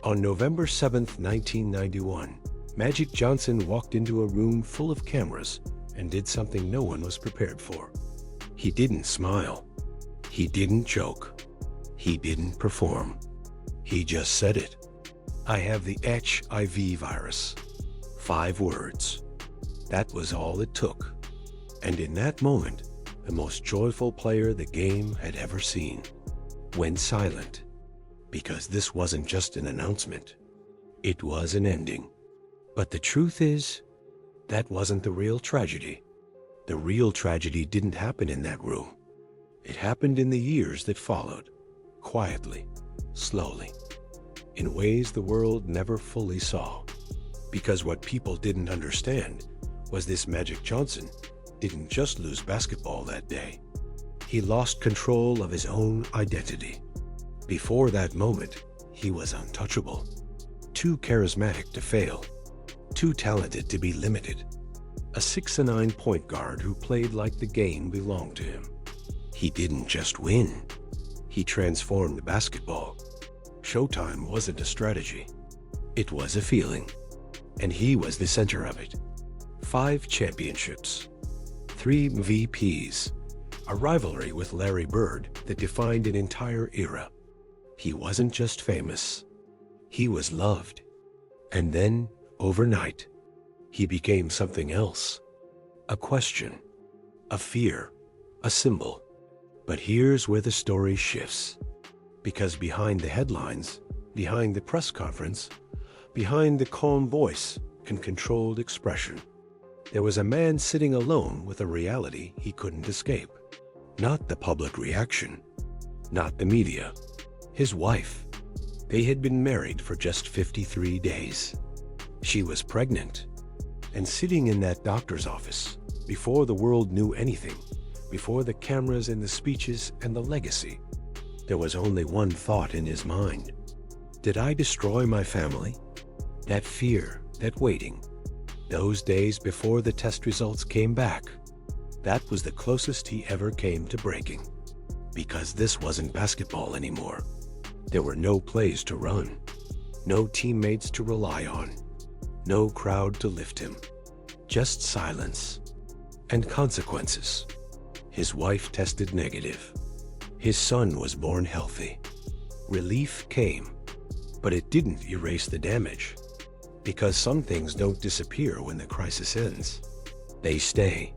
On November 7, 1991, Magic Johnson walked into a room full of cameras and did something no one was prepared for. He didn't smile. He didn't joke. He didn't perform. He just said it. "I have the HIV virus." 5 words. That was all it took. And in that moment, the most joyful player the game had ever seen went silent. Because this wasn't just an announcement. It was an ending. But the truth is, that wasn't the real tragedy. The real tragedy didn't happen in that room. It happened in the years that followed, quietly, slowly, in ways the world never fully saw. Because what people didn't understand was this Magic Johnson didn't just lose basketball that day. He lost control of his own identity. Before that moment, he was untouchable. Too charismatic to fail. Too talented to be limited. A 6'9" point guard who played like the game belonged to him. He didn't just win. He transformed basketball. Showtime wasn't a strategy. It was a feeling. And he was the center of it. 5 championships. 3 MVPs. A rivalry with Larry Bird that defined an entire era. He wasn't just famous. He was loved. And then, overnight, he became something else. A question. A fear. A symbol. But here's where the story shifts. Because behind the headlines, behind the press conference, behind the calm voice and controlled expression, there was a man sitting alone with a reality he couldn't escape. Not the public reaction. Not the media. His wife. They had been married for just 53 days. She was pregnant. And sitting in that doctor's office, before the world knew anything, before the cameras and the speeches and the legacy, there was only one thought in his mind. Did I destroy my family? That fear, that waiting, those days before the test results came back, that was the closest he ever came to breaking. Because this wasn't basketball anymore. There were no plays to run, no teammates to rely on, no crowd to lift him, just silence and consequences. His wife tested negative. His son was born healthy. Relief came, but it didn't erase the damage. Because some things don't disappear when the crisis ends. They stay.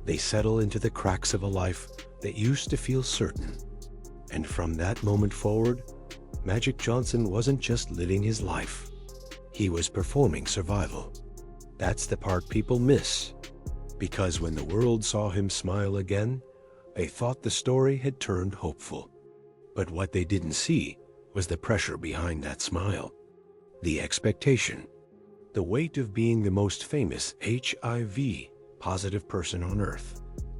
They settle into the cracks of a life that used to feel certain. And from that moment forward, Magic Johnson wasn't just living his life. He was performing survival. That's the part people miss. Because when the world saw him smile again, they thought the story had turned hopeful. But what they didn't see was the pressure behind that smile. The expectation. The weight of being the most famous HIV-positive person on Earth.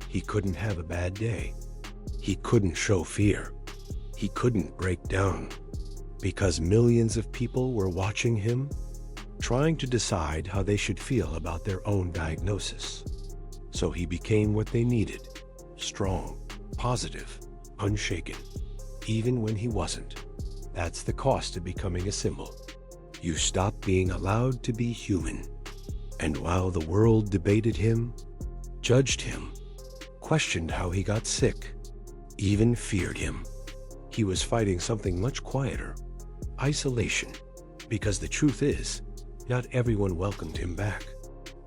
He couldn't have a bad day. He couldn't show fear. He couldn't break down. Because millions of people were watching him, trying to decide how they should feel about their own diagnosis. So he became what they needed. Strong, positive, unshaken. Even when he wasn't. That's the cost of becoming a symbol. You stop being allowed to be human. And while the world debated him, judged him, questioned how he got sick, even feared him, he was fighting something much quieter. Isolation. Because the truth is, not everyone welcomed him back.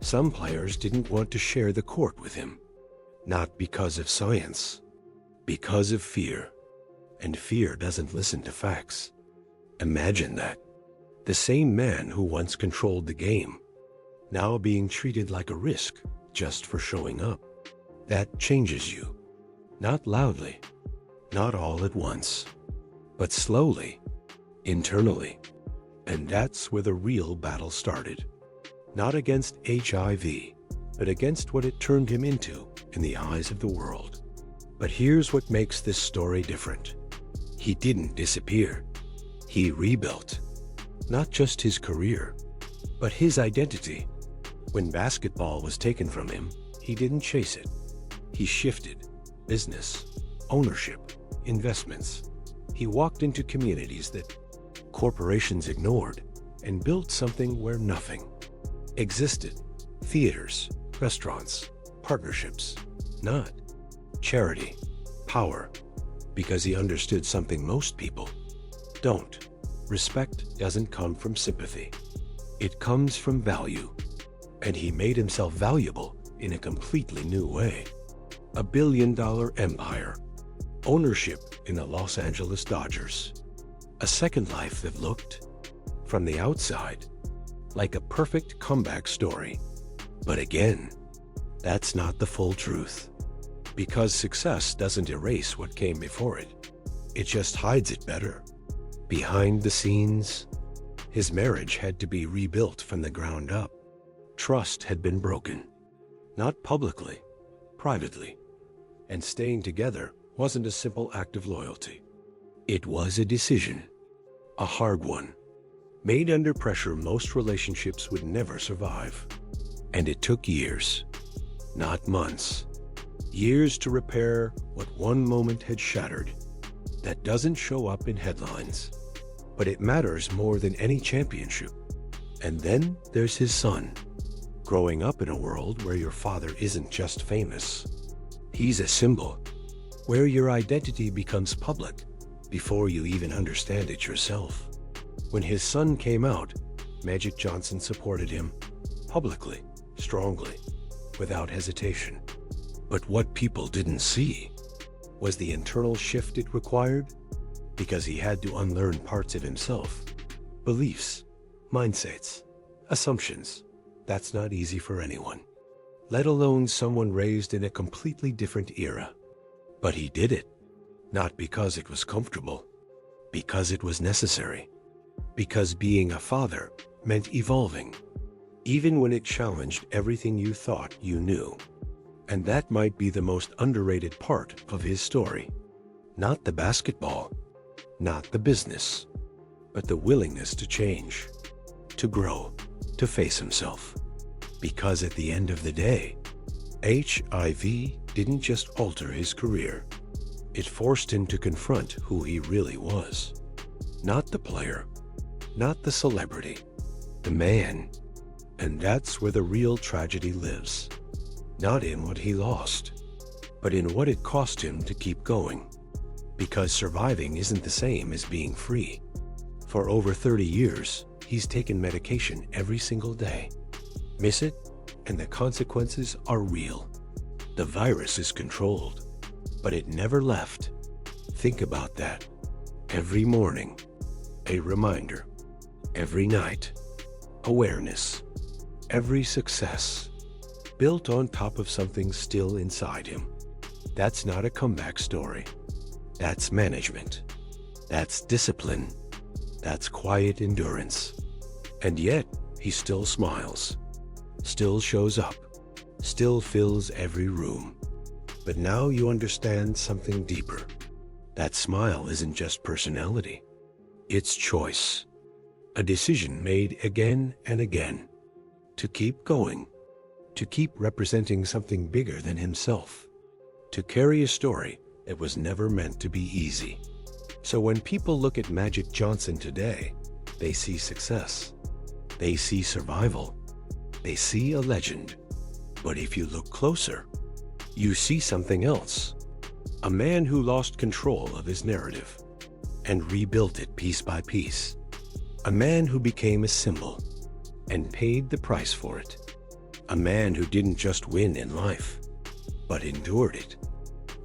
Some players didn't want to share the court with him. Not because of science. Because of fear. And fear doesn't listen to facts. Imagine that. The same man who once controlled the game, now being treated like a risk just for showing up. That changes you. Not loudly, not all at once, but slowly, internally. And that's where the real battle started. Not against HIV, but against what it turned him into in the eyes of the world. But here's what makes this story different. He didn't disappear. He rebuilt. Not just his career, but his identity. When basketball was taken from him, he didn't chase it. He shifted. Business, ownership, investments. He walked into communities that corporations ignored, and built something where nothing existed. Theaters, restaurants, partnerships, not charity, power, because he understood something most people don't. Respect doesn't come from sympathy. It comes from value. And he made himself valuable in a completely new way. $1 billion empire, ownership in the Los Angeles Dodgers, a second life that looked, from the outside, like a perfect comeback story. But again, that's not the full truth. Because success doesn't erase what came before it. It just hides it better. Behind the scenes, his marriage had to be rebuilt from the ground up. Trust had been broken. Not publicly, privately. And staying together wasn't a simple act of loyalty. It was a decision, a hard one, made under pressure most relationships would never survive. And it took years, not months. Years to repair what one moment had shattered. That doesn't show up in headlines, but it matters more than any championship. And then there's his son, growing up in a world where your father isn't just famous. He's a symbol, where your identity becomes public before you even understand it yourself. When his son came out, Magic Johnson supported him publicly, strongly, without hesitation. But what people didn't see was the internal shift it required, because he had to unlearn parts of himself, beliefs, mindsets, assumptions. That's not easy for anyone, let alone someone raised in a completely different era. But he did it, not because it was comfortable, because it was necessary, because being a father meant evolving, even when it challenged everything you thought you knew. And that might be the most underrated part of his story. Not the basketball, not the business, but the willingness to change, to grow, to face himself. Because at the end of the day, HIV didn't just alter his career. It forced him to confront who he really was. Not the player, not the celebrity, the man. And that's where the real tragedy lives. Not in what he lost, but in what it cost him to keep going. Because surviving isn't the same as being free. For over 30 years, he's taken medication every single day. Miss it, and the consequences are real. The virus is controlled, but it never left. Think about that. Every morning, a reminder. Every night, awareness. Every success, built on top of something still inside him. That's not a comeback story. That's management. That's discipline. That's quiet endurance. And yet, he still smiles, still shows up, still fills every room. But now you understand something deeper. That smile isn't just personality. It's choice. A decision made again and again. To keep going. To keep representing something bigger than himself. To carry a story that was never meant to be easy. So when people look at Magic Johnson today, they see success. They see survival. They see a legend. But if you look closer, you see something else. A man who lost control of his narrative and rebuilt it piece by piece. A man who became a symbol and paid the price for it. A man who didn't just win in life, but endured it.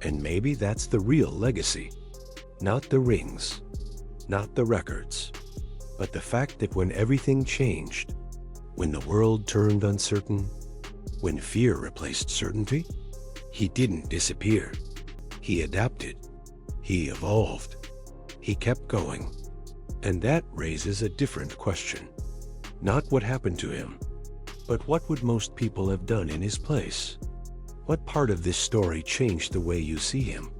And maybe that's the real legacy. Not the rings, not the records, but the fact that when everything changed, when the world turned uncertain, when fear replaced certainty, he didn't disappear. He adapted. He evolved. He kept going. And that raises a different question. Not what happened to him, but what would most people have done in his place? What part of this story changed the way you see him?